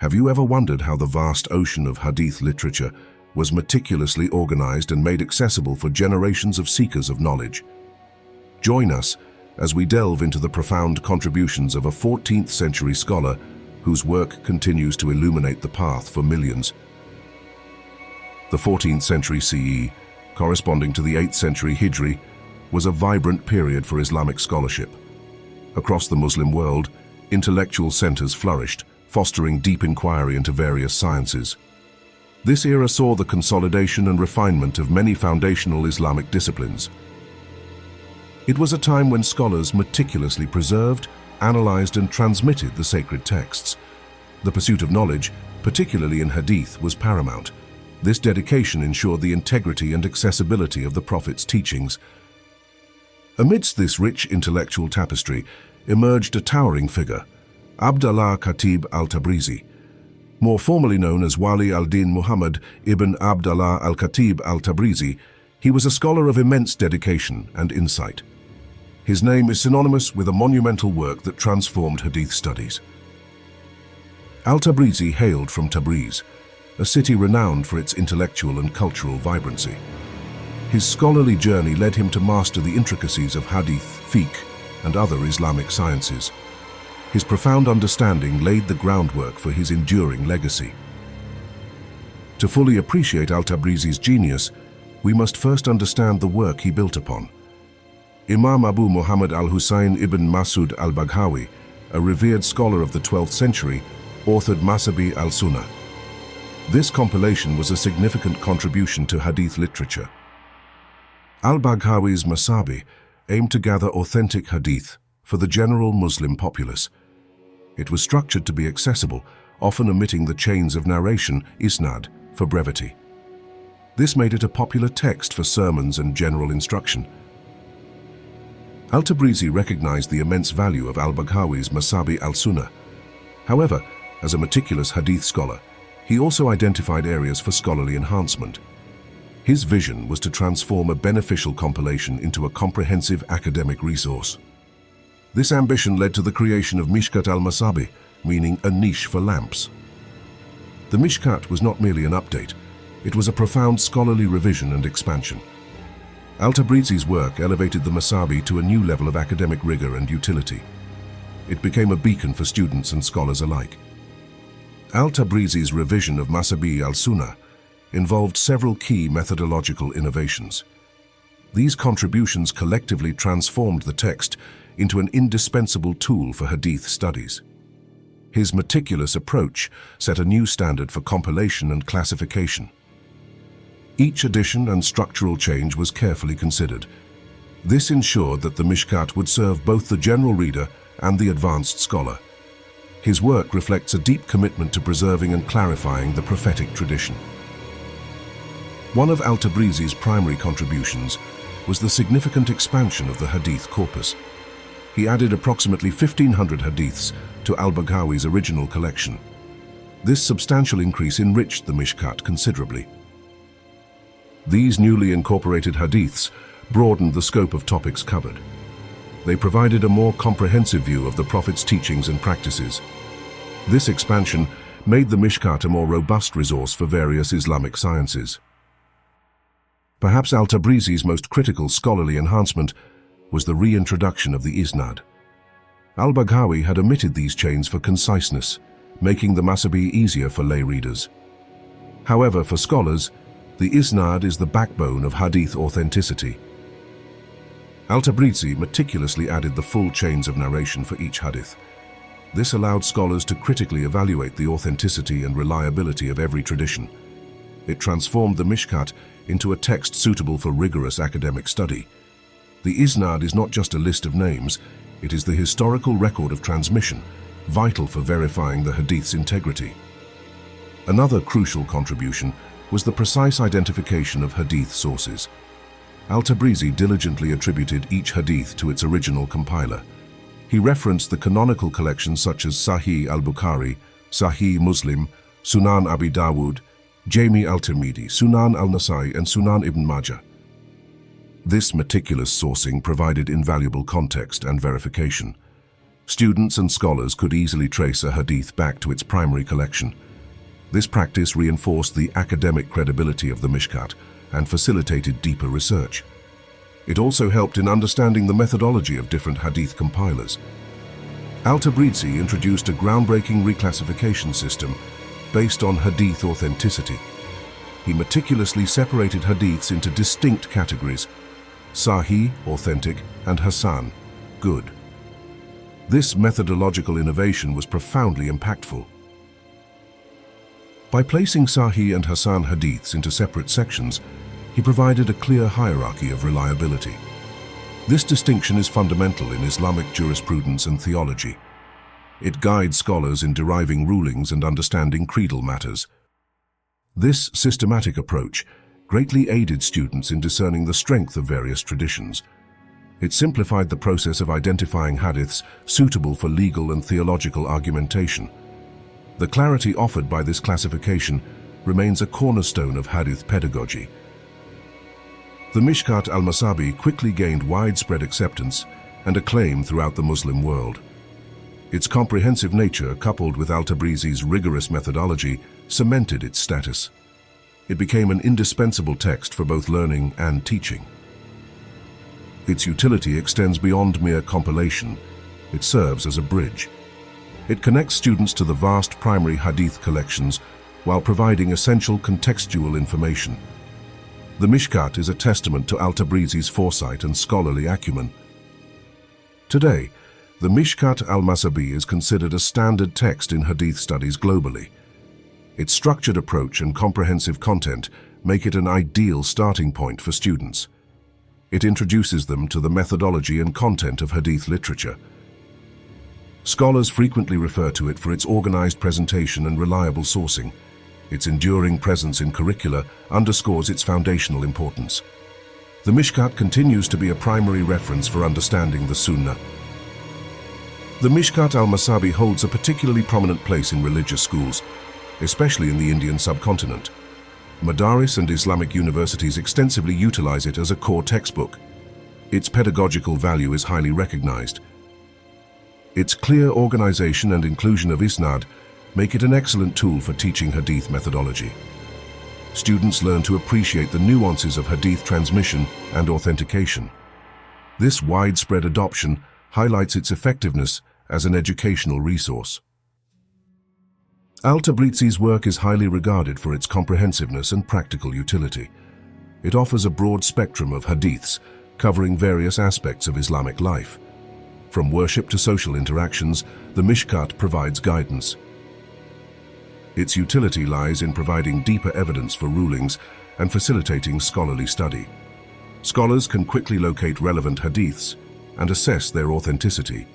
Have you ever wondered how the vast ocean of hadith literature was meticulously organized and made accessible for generations of seekers of knowledge? Join us as we delve into the profound contributions of a 14th century scholar whose work continues to illuminate the path for millions. The 14th century CE, corresponding to the 8th century Hijri, was a vibrant period for Islamic scholarship. Across the Muslim world, intellectual centers flourished, fostering deep inquiry into various sciences. This era saw the consolidation and refinement of many foundational Islamic disciplines. It was a time when scholars meticulously preserved, analyzed, and transmitted the sacred texts. The pursuit of knowledge, particularly in hadith, was paramount. This dedication ensured the integrity and accessibility of the Prophet's teachings. Amidst this rich intellectual tapestry emerged a towering figure, Abd Allāh Khatib Al-Tabrizi. More formally known as Wali al-Din Muhammad ibn Abd Allāh Khatib Al-Tabrizi, he was a scholar of immense dedication and insight. His name is synonymous with a monumental work that transformed hadith studies. Al-Tabrizi hailed from Tabriz, a city renowned for its intellectual and cultural vibrancy. His scholarly journey led him to master the intricacies of hadith, fiqh, and other Islamic sciences. His profound understanding laid the groundwork for his enduring legacy. To fully appreciate Al-Tabrizi's genius, we must first understand the work he built upon. Imam Abu Muhammad al-Husayn ibn Masud al-Baghawi, a revered scholar of the 12th century, authored Masabih al-Sunnah. This compilation was a significant contribution to hadith literature. Al-Baghawi's Masabih aimed to gather authentic hadith for the general Muslim populace. It was structured to be accessible, often omitting the chains of narration, isnad, for brevity. This made it a popular text for sermons and general instruction. Al-Tabrizi recognized the immense value of al-Baghawi's Masabih al-Sunnah. However, as a meticulous hadith scholar, he also identified areas for scholarly enhancement. His vision was to transform a beneficial compilation into a comprehensive academic resource. This ambition led to the creation of Mishkat al-Masabih, meaning a niche for lamps. The Mishkat was not merely an update, it was a profound scholarly revision and expansion. Al-Tabrizi's work elevated the Masabih to a new level of academic rigor and utility. It became a beacon for students and scholars alike. Al-Tabrizi's revision of Masabih al-Sunnah involved several key methodological innovations. These contributions collectively transformed the text into an indispensable tool for hadith studies. His meticulous approach set a new standard for compilation and classification. Each addition and structural change was carefully considered. This ensured that the Mishkat would serve both the general reader and the advanced scholar. His work reflects a deep commitment to preserving and clarifying the prophetic tradition. One of Al-Tabrizi's primary contributions was the significant expansion of the hadith corpus. He added approximately 1,500 hadiths to al-Baghawi's original collection. This substantial increase enriched the Mishkat considerably. These newly incorporated hadiths broadened the scope of topics covered. They provided a more comprehensive view of the Prophet's teachings and practices. This expansion made the Mishkat a more robust resource for various Islamic sciences. Perhaps Al-Tabrizi's most critical scholarly enhancement was the reintroduction of the isnad. Al-Baghawi had omitted these chains for conciseness, making the Masabih easier for lay readers. However, for scholars, the isnad is the backbone of hadith authenticity. Al-Tabrizi meticulously added the full chains of narration for each hadith. This allowed scholars to critically evaluate the authenticity and reliability of every tradition. It transformed the Mishkat into a text suitable for rigorous academic study. The isnad is not just a list of names, it is the historical record of transmission, vital for verifying the hadith's integrity. Another crucial contribution was the precise identification of hadith sources. Al-Tabrizi diligently attributed each hadith to its original compiler. He referenced the canonical collections such as Sahih al-Bukhari, Sahih Muslim, Sunan Abi Dawud, Jami al-Tirmidhi, Sunan al-Nasai, and Sunan ibn Majah. This meticulous sourcing provided invaluable context and verification. Students and scholars could easily trace a hadith back to its primary collection. This practice reinforced the academic credibility of the Mishkat and facilitated deeper research. It also helped in understanding the methodology of different hadith compilers. Al-Tabrizi introduced a groundbreaking reclassification system based on hadith authenticity. He meticulously separated hadiths into distinct categories: Sahih, authentic, and Hasan, good. This methodological innovation was profoundly impactful. By placing Sahih and Hasan hadiths into separate sections, he provided a clear hierarchy of reliability. This distinction is fundamental in Islamic jurisprudence and theology. It guides scholars in deriving rulings and understanding creedal matters. This systematic approach greatly aided students in discerning the strength of various traditions. It simplified the process of identifying hadiths suitable for legal and theological argumentation. The clarity offered by this classification remains a cornerstone of hadith pedagogy. The Mishkat al-Masabih quickly gained widespread acceptance and acclaim throughout the Muslim world. Its comprehensive nature, coupled with al-Tabrizi's rigorous methodology, cemented its status. It became an indispensable text for both learning and teaching. Its utility extends beyond mere compilation. It serves as a bridge. It connects students to the vast primary hadith collections while providing essential contextual information. The Mishkat is a testament to al-Tabrizi's foresight and scholarly acumen. Today, the Mishkat al-Masabih is considered a standard text in hadith studies globally. Its structured approach and comprehensive content make it an ideal starting point for students. It introduces them to the methodology and content of hadith literature. Scholars frequently refer to it for its organized presentation and reliable sourcing. Its enduring presence in curricula underscores its foundational importance. The Mishkat continues to be a primary reference for understanding the Sunnah. The Mishkat al-Masabih holds a particularly prominent place in religious schools, especially in the Indian subcontinent. Madaris and Islamic universities extensively utilize it as a core textbook. Its pedagogical value is highly recognized. Its clear organization and inclusion of isnad make it an excellent tool for teaching hadith methodology. Students learn to appreciate the nuances of hadith transmission and authentication. This widespread adoption highlights its effectiveness as an educational resource. Al-Tabrizi's work is highly regarded for its comprehensiveness and practical utility. It offers a broad spectrum of hadiths, covering various aspects of Islamic life. From worship to social interactions, the Mishkat provides guidance. Its utility lies in providing deeper evidence for rulings and facilitating scholarly study. Scholars can quickly locate relevant hadiths and assess their authenticity.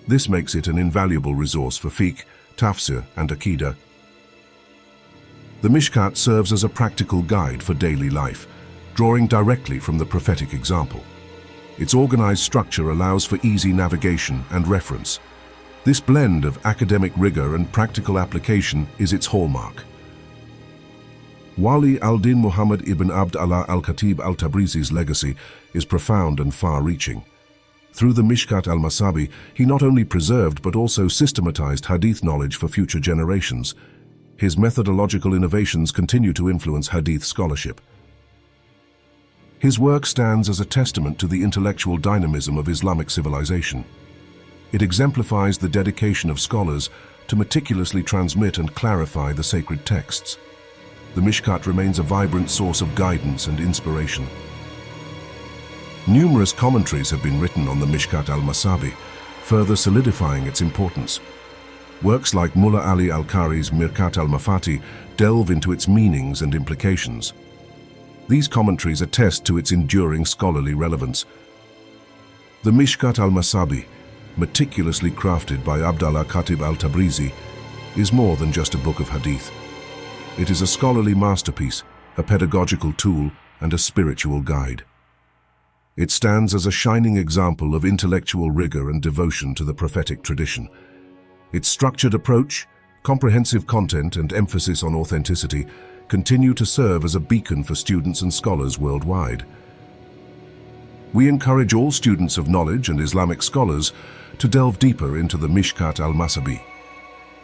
This makes it an invaluable resource for fiqh, tafsir, and aqidah. The Mishkat serves as a practical guide for daily life, drawing directly from the prophetic example. Its organized structure allows for easy navigation and reference. This blend of academic rigor and practical application is its hallmark. Wali al-Din Muhammad ibn Abd Allāh Khatib Al-Tabrizi's legacy is profound and far-reaching. Through the Mishkat al-Masabih, he not only preserved but also systematized hadith knowledge for future generations. His methodological innovations continue to influence hadith scholarship. His work stands as a testament to the intellectual dynamism of Islamic civilization. It exemplifies the dedication of scholars to meticulously transmit and clarify the sacred texts. The Mishkat remains a vibrant source of guidance and inspiration. Numerous commentaries have been written on the Mishkat al-Masabih, further solidifying its importance. Works like Mullah Ali al-Qari's Mirkat al-Mafati delve into its meanings and implications. These commentaries attest to its enduring scholarly relevance. The Mishkat al-Masabih, meticulously crafted by Abd Allāh Khatib Al-Tabrizi, is more than just a book of hadith. It is a scholarly masterpiece, a pedagogical tool, and a spiritual guide. It stands as a shining example of intellectual rigor and devotion to the prophetic tradition. Its structured approach, comprehensive content, and emphasis on authenticity continue to serve as a beacon for students and scholars worldwide. We encourage all students of knowledge and Islamic scholars to delve deeper into the Mishkat al-Masabih,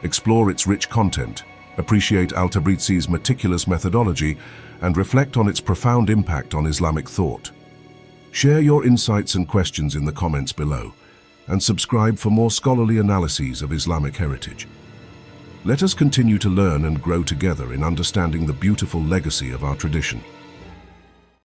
explore its rich content, appreciate al-Tabrizi's meticulous methodology, and reflect on its profound impact on Islamic thought. Share your insights and questions in the comments below, and subscribe for more scholarly analyses of Islamic heritage. Let us continue to learn and grow together in understanding the beautiful legacy of our tradition.